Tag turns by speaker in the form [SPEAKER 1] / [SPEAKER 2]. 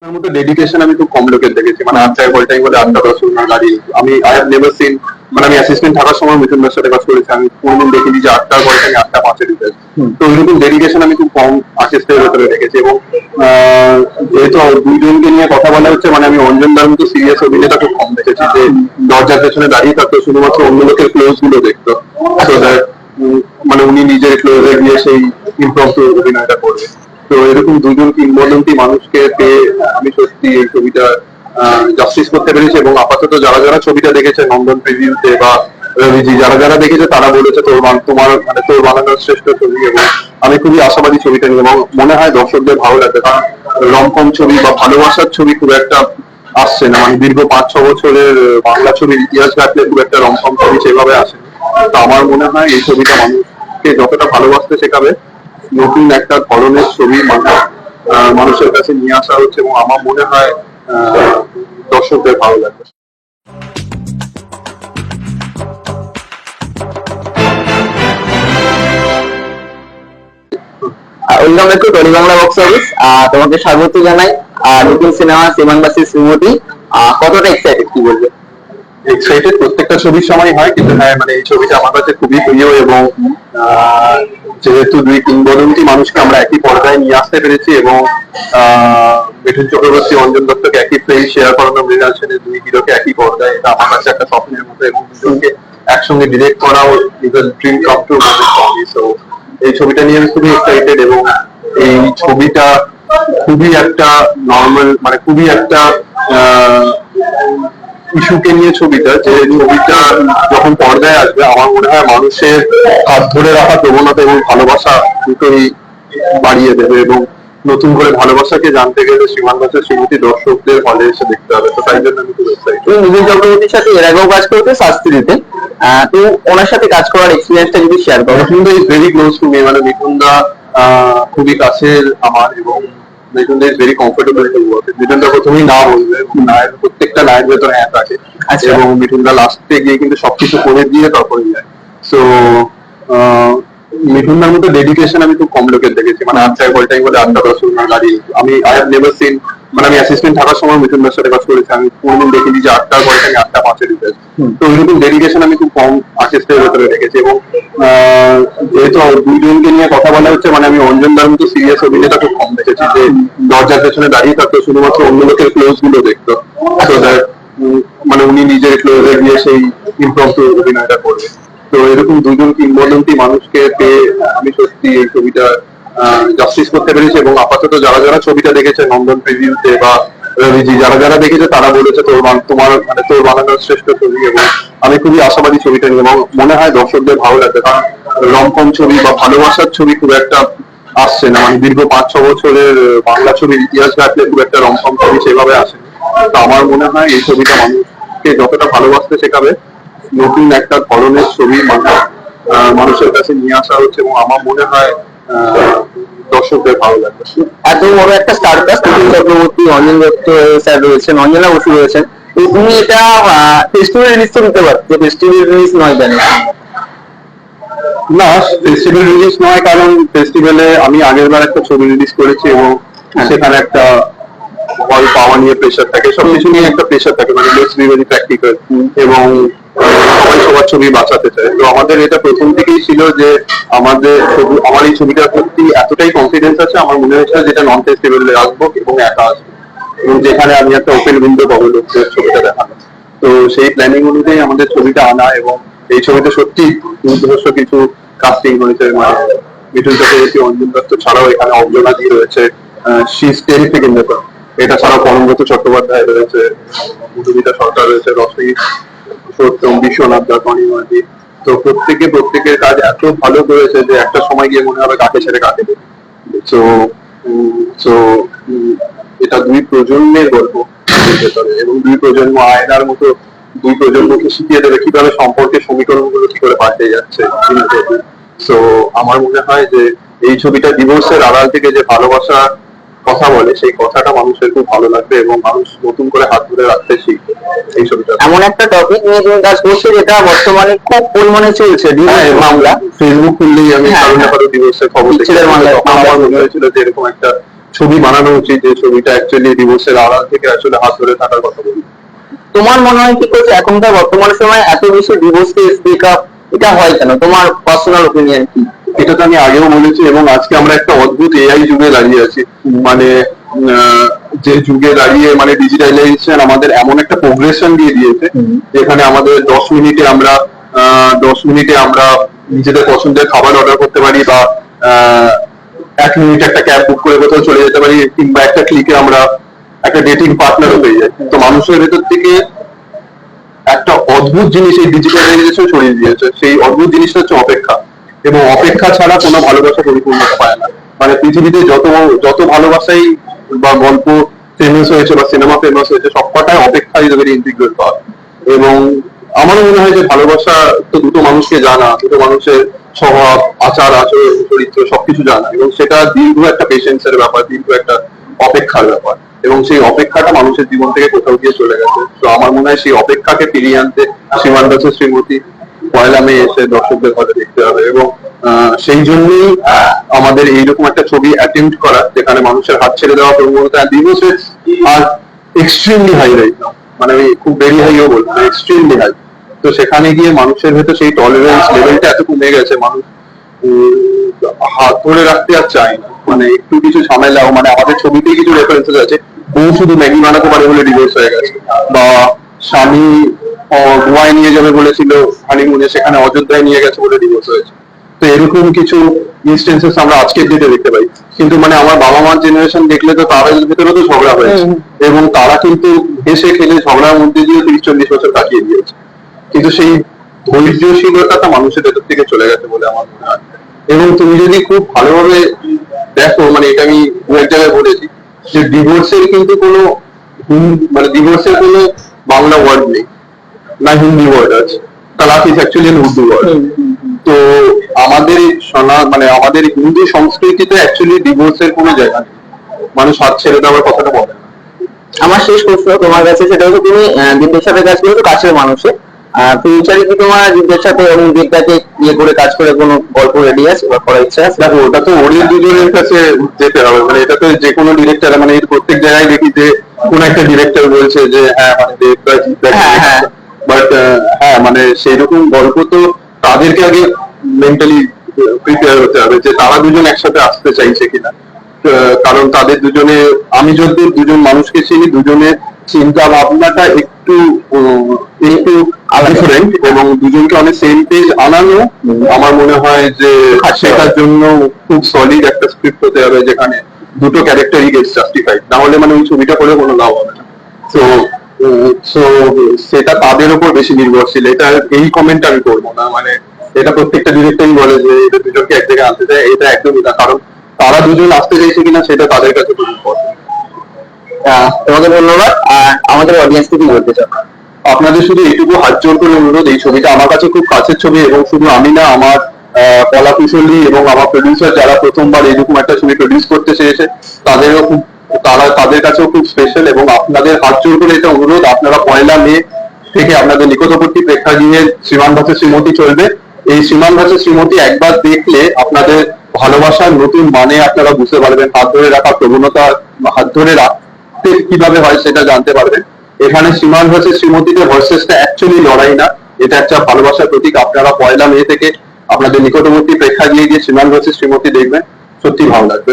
[SPEAKER 1] তার মতো ডেডিকেশন আমি খুব কম লোকের দেখেছি। মানে 8টায় কল টাইম বলে 8টা 10 ঘন্টা গাড়ি। আই হ্যাভ নেভার সিন, মানে আমি অ্যাসিস্ট্যান্ট থাকার সময় মিঠুন দার সাথে কাজ করেছি, আমি কোনোদিন দেখিনি যে 8টার কল টাইম 8টা 5-এ ঢুকেছে। তো ওইরকম ডেডিকেশন আমি খুব কম আর্টিস্টের ভেতরে দেখেছি। এবং যেহেতু দুইজনকে নিয়ে কথা বলা হচ্ছে, মানে আমি অঞ্জন দার মতো সিরিয়াস অভিনেতা খুব কম দেখেছি যে দরজার পেছনে দাঁড়িয়ে থাকতো, শুধুমাত্র অন্য লোকের ক্লোজ গুলো দেখতো। So that, মানে উনি নিজের ক্লোজে গিয়ে সেই ইমপ্রম্পটু অভিনয়টা করবে। তো এরকম দুজন কিংবদন্তি মানুষকে পেয়ে আমি সত্যি এই ছবিটা জাস্টিস করতে পেরেছি। এবং আপাতত যারা যারা ছবিটা দেখেছে নন্দন প্রিভিউতে বা রবিজি, যারা যারা দেখেছে তারা বলেছে তোমার মানে তোর বানানোর শ্রেষ্ঠ ছবি। এবং আমি খুবই আশাবাদী ছবিটা নিয়ে, এবং মনে হয় দর্শকদের ভালো লাগবে, কারণ রমকম ছবি বা ভালোবাসার ছবি খুব একটা আসছে না। মানে দীর্ঘ 5-6 বছরের বাংলা ছবির ইতিহাস ঘাটলে খুব একটা রমকম ছবি সেভাবে আসেনি। তো আমার মনে হয় এই ছবিটা মানুষকে যতটা ভালোবাসতে শেখাবে, নতুন একটা ধরনের ছবি মানুষের কাছে নিয়ে আসা হচ্ছে, এবং আমার মনে হয় দর্শকদের ভালো লাগবে।
[SPEAKER 2] Welcome back to Tolly Bangla box office. তোমাকে স্বাগত জানাই। নতুন সিনেমা শ্রীমান শ্রীমতী, কতটা এক্সাইটেড কি বলবে?
[SPEAKER 1] এক্সাইটেড প্রত্যেকটা ছবির সময় হয়, কিন্তু হ্যাঁ মানে এই ছবিটা আমার কাছে খুবই প্রিয়। এবং যেহেতু দুই কিংবদন্তি মানুষকে আমরা একই পর্দায় নিয়ে আসতে পেরেছি, এবং মিঠুন চক্রবর্তী অঞ্জন দত্তকে একই ফ্রেম শেয়ার করানো, মৃণাল সেনের দুই হিরোকে একই পর্দায়, এটা আমার কাছে একটা স্বপ্নের মতো। এবং দুজনকে একসঙ্গে ডিরেক্ট করাও dream come true moment for me. So এই ছবিটা নিয়ে আমি খুবই এক্সাইটেড। এবং এই ছবিটা খুবই একটা নর্মাল, মানে খুবই একটা ইস্যুকে নিয়ে ছবিটা, যে ছবিটা যখন পর্দায় আসবে আমার মনে হয় মানুষের হাত ধরে রাখা প্রবণতা এবং ভালোবাসা দুটোই বাড়িয়ে দেবে। এবং নতুন করে ভালোবাসাকে জানতে গেলে শ্রীমান দাসের শ্রীমতী দর্শকদের হলে এসে দেখতে হবে। তো তাই জন্য আমি খুব এক্সাইটেড।
[SPEAKER 2] তুমি মিঠুন চক্রবর্তীর সাথে এর আগেও কাজ করতে শাস্ত্রীতে, তো ওনার সাথে কাজ করার এক্সপিরিয়েন্সটা যদি শেয়ার করো।
[SPEAKER 1] Mithun da is very close to me, মানে মিঠুন দা খুবই কাছের আমার। এবং Mithun da is very comfortable to work. Mithun da প্রথমেই না বলবে, নায়ের প্রত্যেকটা নায়ের ভেতরে হ্যাঁ থাকে। এবং মিঠুন দা লাস্টে গিয়ে কিন্তু সবকিছু করে দিয়ে তারপরে যায়। সো মিঠুন দার মতো ডেডিকেশন আমি খুব কম লোকের দেখেছি। মানে 8টায় কল টাইম বলে 8টা 10 ঘন্টা গাড়ি। আই হ্যাভ নেভার সিন, মানে আমি অ্যাসিস্ট্যান্ট থাকার সময় মিঠুন দার সাথে কাজ করেছি, আমি কোনোদিন দেখিনি যে 8টার কল টাইম 8টা 5-এ ঢুকেছে। তো ওইরকম ডেডিকেশন আমি খুব কম আর্টিস্টের ভেতরে দেখেছি। এবং যেহেতু দুইজনকে নিয়ে কথা বলা হচ্ছে, মানে আমি অঞ্জন দার মতো সিরিয়াস অভিনেতা খুব কম দেখেছি যে দরজার পেছনে দাঁড়িয়ে থাকতো, শুধুমাত্র অন্য লোকের ক্লোজ গুলো দেখতো। So that, মানে উনি নিজের ক্লোজে গিয়ে সেই ইমপ্রম্পটু অভিনয়টা করবে। তো এরকম দুজন কিংবদন্তি মানুষকে পেয়ে আমি সত্যি এই ছবিটা জাস্টিস করতে পেরেছি। এবং আপাতত যারা যারা ছবিটা দেখেছে নন্দন প্রিভিউতে বা রবিজি, যারা যারা দেখেছে তারা বলেছে মানে তোর বানানোর শ্রেষ্ঠ ছবি। এবং আমি খুবই আশাবাদী ছবিটা নিয়ে, এবং মনে হয় দর্শকদের ভালো লাগবে, কারণ রমকম ছবি বা ভালোবাসার ছবি খুব একটা আসছে না। মানে দীর্ঘ 5-6 বছরের বাংলা ছবির ইতিহাস ঘাটলে খুব একটা রমকম ছবি সেভাবে আসেনি। তো আমার মনে হয় এই ছবিটা মানুষকে যতটা ভালোবাসতে শেখাবে, নতুন একটা ধরনের ছবি মানুষের কাছে নিয়ে আসা হচ্ছে, এবং আমার মনে হয় দর্শকদের ভালো লাগবে।
[SPEAKER 2] এত বড় একটা star caste, Mithun Chakraborty, Anjan Dutta sir রয়েছেন, অঞ্জনা বসু রয়েছেন, তো তুমি এটা ফেস্টিভ্যাল রিলিজ তো দিতে পারো, ফেস্টিভ্যাল রিলিজ নয় কেন?
[SPEAKER 1] না, ফেস্টিভ্যাল রিলিজ নয়, কারণ ফেস্টিভ্যালে আমি আগের বার একটা ছবি রিলিজ করেছি, এবং সেখানে একটা হল পাওয়া নিয়ে প্রেশার থাকে, সবকিছু নিয়ে একটা প্রেশার থাকে। মানে লেটস বি ভেরি প্র্যাকটিক্যাল। এবং সবাই সবার ছবি বাঁচাতে চায়। তো আমাদের এটা প্রথম থেকেই ছিল যে আমার এই ছবিটার প্রতি এতটাই কনফিডেন্স আছে, আমার মনে হয়েছিল যেটা নন ফেস্টিভ্যালে আসবো এবং একা আসবো, এবং যেখানে আমি একটা ওপেন উইন্ডো পাবো লোকদের ছবিটা দেখানো। তো সেই প্ল্যানিং অনুযায়ী আমাদের ছবিটা আনা। এবং এই ছবিতে সত্যি দুর্ধর্ষ কিছু কাস্টিং হয়েছে। মানে মিঠুন চক্রবর্তী, অঞ্জন দত্ত ছাড়াও এখানে অঞ্জনা দি রয়েছে, she is terrific in the film. এটা ছাড়াও পরমব্রত চট্টোপাধ্যায় রয়েছে, মধুমিতা সরকার রয়েছে, রশ্মি সত্যম, বিশ্বনাথ দাস, অনিমাদি। তো প্রত্যেকের কাজ এত ভালো করেছে যে একটা সময় গিয়ে মনে হবে কাকে ছেড়ে কাকে দেবে। তো তো এটা দুই প্রজন্মের গল্প ভেতরে, এবং দুই প্রজন্ম আয়নার মতো দুই প্রজন্মকে শিখিয়ে দেবে কিভাবে সম্পর্কের সমীকরণ গুলো কি করে পাল্টে যাচ্ছে। তো আমার মনে হয় যে এই ছবিটা ডিভোর্সের আড়াল থেকে যে ভালোবাসা কথা বলে, সেই কথাটা মানুষের খুব ভালো লাগবে, এবং মানুষ নতুন করে হাত ধরে রাখতে শিখবে এই ছবিটা।
[SPEAKER 2] এমন একটা টপিক নিয়ে তুমি কাজ করছো যেটা বর্তমানে খুব পরিমাণে চলছে, ডিভোর্স মামলা।
[SPEAKER 1] ফেসবুক খুললেই আমি কারো না কারো ডিভোর্সের খবর দেখি। আমার মনে হয়েছিল যে এরকম একটা ছবি বানানো উচিত, যে ছবিটা অ্যাকচুয়ালি ডিভোর্সের আড়াল থেকে আসলে হাত ধরে থাকার কথা বলি।
[SPEAKER 2] তোমার মনে হয় কি করছে এখনকার বর্তমান সময় এত বেশি ডিভোর্স কেস ব্রেকআপ এটা হয় কেন? তোমার পার্সোনাল ওপিনিয়ন কি?
[SPEAKER 1] এটা তো আমি আগেও বলেছি, এবং আজকে আমরা একটা অদ্ভুত এআই যুগে দাঁড়িয়ে আছি। মানে যে যুগে দাঁড়িয়ে মানে ডিজিটালাইজেশন আমাদের এমন একটা প্রোগ্রেশন দিয়ে দিয়েছে, যেখানে আমাদের 10 মিনিটে আমরা নিজেদের পছন্দের খাবার অর্ডার করতে পারি, বা 1 মিনিটে একটা ক্যাব বুক করে কোথাও চলে যেতে পারি, কিংবা একটা ক্লিকে আমরা একটা ডেটিং পার্টনারও পেয়ে যাই। তো মানুষের ভেতর থেকে একটা অদ্ভুত জিনিস এই ডিজিটালাইজেশন ছড়িয়ে দিয়েছে। সেই অদ্ভুত জিনিসটা হচ্ছে অপেক্ষা, এবং অপেক্ষা ছাড়া কোনো ভালোবাসা পরিপূর্ণতা পায় না। মানে পৃথিবীতে যত ভালোবাসাই বা গল্প ফেমাস হয়েছে বা সিনেমা ফেমাস হয়েছে, সবকটাই অপেক্ষা হিসেবে ইন্টিগ্রেট পাওয়া। এবং আমারও মনে হয় যে ভালোবাসা তো দুটো মানুষকে জানা, দুটো মানুষের স্বভাব, আচার আচরণ, চরিত্র সবকিছু জানা, এবং সেটা দীর্ঘ একটা পেশেন্সের ব্যাপার, দীর্ঘ একটা অপেক্ষার ব্যাপার। এবং সেই অপেক্ষাটা মানুষের জীবন থেকে কোথাও গিয়ে চলে গেছে। তো আমার মনে হয় সেই অপেক্ষাকে ফিরিয়ে আনতে শ্রীমান দাসের শ্রীমতী পয়লা মে এসে দর্শকদের ঘরে দেখতে হবে। এবং সেই জন্যই আমাদের এইরকম একটা ছবি অ্যাটেম্প্ট করা, যেখানে মানুষের হাত ছেড়ে দেওয়া প্রবণতা ডিভোর্স আর এক্সট্রিমলি হাই রাইট নাও, মানে আমি খুব ভেরি হাইও বলবো, এক্সট্রিমলি হাই। তো সেখানে গিয়ে মানুষের ভেতর সেই টলারেন্স লেভেলটা এত কমে গেছে, মানুষ হাত ধরে রাখতে আর চায় না। মানে একটু কিছু ঝামেলা, মানে আমাদের ছবিতেই কিছু রেফারেন্সেস আছে, বউ শুধু ম্যাগি বানাতে পারে বলে ডিভোর্স হয়ে গেছে, বা স্বামী গোয়ায় নিয়ে যাবে বলেছিল হানিমুনে, সেখানে অযোধ্যায় নিয়ে গেছে বলে ডিভোর্স হয়েছে। তো এরকম কিছু ইনস্টেন্সেস আমরা আজকের ডেটে দেখতে পাই। কিন্তু মানে আমার বাবা মার জেনারেশন দেখলে তো তাদের ভেতরে তো ঝগড়া হয়েছে, এবং তারা কিন্তু হেসে খেলে ঝগড়ার মধ্যে দিয়ে 30-40 বছর কাটিয়ে দিয়েছে। কিন্তু সেই ধৈর্যশীলতাটা মানুষের ভেতর থেকে চলে গেছে বলে আমার মনে হয়। এবং তুমি যদি খুব ভালোভাবে দেখো, মানে এটা আমি দু এক জায়গায় বলেছি, যে ডিভোর্সের কিন্তু কোনো মানে ডিভোর্সের কোনো বাংলা ওয়ার্ড নেই, না হিন্দি ওয়ার্ড আছে। তালাক ইজ অ্যাকচুয়ালি উর্দু ওয়ার্ড। তো আমাদের মানে আমাদের হিন্দু সংস্কৃতিতে অ্যাকচুয়ালি ডিভোর্সের কোনো জায়গা নেই, মানুষ হাত ছেড়ে দেওয়ার কথাটা বলে না।
[SPEAKER 2] আমার শেষ প্রশ্ন তোমার কাছে, সেটা হচ্ছে তুমি দিব্যের সাথে কাজ করেছো কাছের মানুষে, ফিউচারে কি তোমার দিব্যের সাথে এবং দিব্যাকে ইয়ে করে কাজ করে কোনো গল্প রেডি আছে বা করার ইচ্ছা আছে?
[SPEAKER 1] দেখো, ওটা তো ওদের দুজনের কাছে যেতে হবে। মানে এটা তো যে কোনো ডিরেক্টর, মানে এর প্রত্যেক জায়গায় দেখি যে কোন একটা ডিরেক্টর বলছে যে হ্যাঁ মানে বাট হ্যাঁ মানে সেই রকম গল্প তো তাদেরকে আগে মেন্টালি প্রিপেয়ার হতে হবে যে তারা দুজন একসাথে আসতে চাইছে কিনা। কারণ তাদের দুজনে, আমি যদি দুজন মানুষকে চিনি, দুজনের চিন্তা ভাবনাটা একটু একটু ডিফারেন্ট, এবং দুজনকে অনেক সেম পেজ আনানো আমার মনে হয় যে সেটার জন্য খুব সলিড একটা স্ক্রিপ্ট হতে হবে, যেখানে দুটো ক্যারেক্টারই গেটস জাস্টিফাইড, না হলে মানে ওই ছবিটা করে কোনো লাভ হবে না। তো সেটা তাদের উপর বেশি নির্ভরশীল। এটা এই কমেন্ট আমি করবো না, মানে এটা প্রত্যেকটা ডিরেক্টরই বলে যে এটা দুজনকে এক জায়গায় আনতে চায়, এটা একদমই না। কারণ তারা দুজন আসতে চাইছে কিনা সেটা তাদের কাছে খুব ইম্পর্টেন্ট।
[SPEAKER 2] তোমাকে ধন্যবাদ। আর আমাদের অডিয়েন্সকে কি বলতে চাও?
[SPEAKER 1] আপনাদের শুধু এইটুকু হাত জোর করে অনুরোধ, এই ছবিটা আমার কাছে খুব কাছের ছবি, এবং শুধু আমি না, আমার কলা কুশলী এবং আমার প্রডিউসার যারা প্রথমবার এরকম একটা ছবি প্রডিউস করতে চেয়েছে, তাদেরও খুব, তাদের কাছেও খুব স্পেশাল। এবং আপনাদের হাত জোর করে এটা অনুরোধ, আপনারা 1 মে থেকে আপনাদের নিকটবর্তী প্রেক্ষাগৃহে শ্রীমান দাসের শ্রীমতী চলবে। এই শ্রীমান দাসের শ্রীমতী একবার দেখলে আপনাদের ভালোবাসার নতুন মানে আপনারা বুঝতে পারবেন, হাত ধরে রাখার প্রবণতা, হাত ধরে রাখতে কিভাবে হয় সেটা জানতে পারবেন। এখানে শ্রীমান ভার্সেস শ্রীমতীতে ভার্সেসটা অ্যাকচুয়ালি লড়াই না, এটা একটা ভালোবাসার প্রতীক। আপনারা 1 মে থেকে আপনাদের নিকটবর্তী প্রেক্ষাগৃহে গিয়ে শ্রীমান ভার্সেস শ্রীমতী দেখবেন, সত্যি ভালো লাগবে।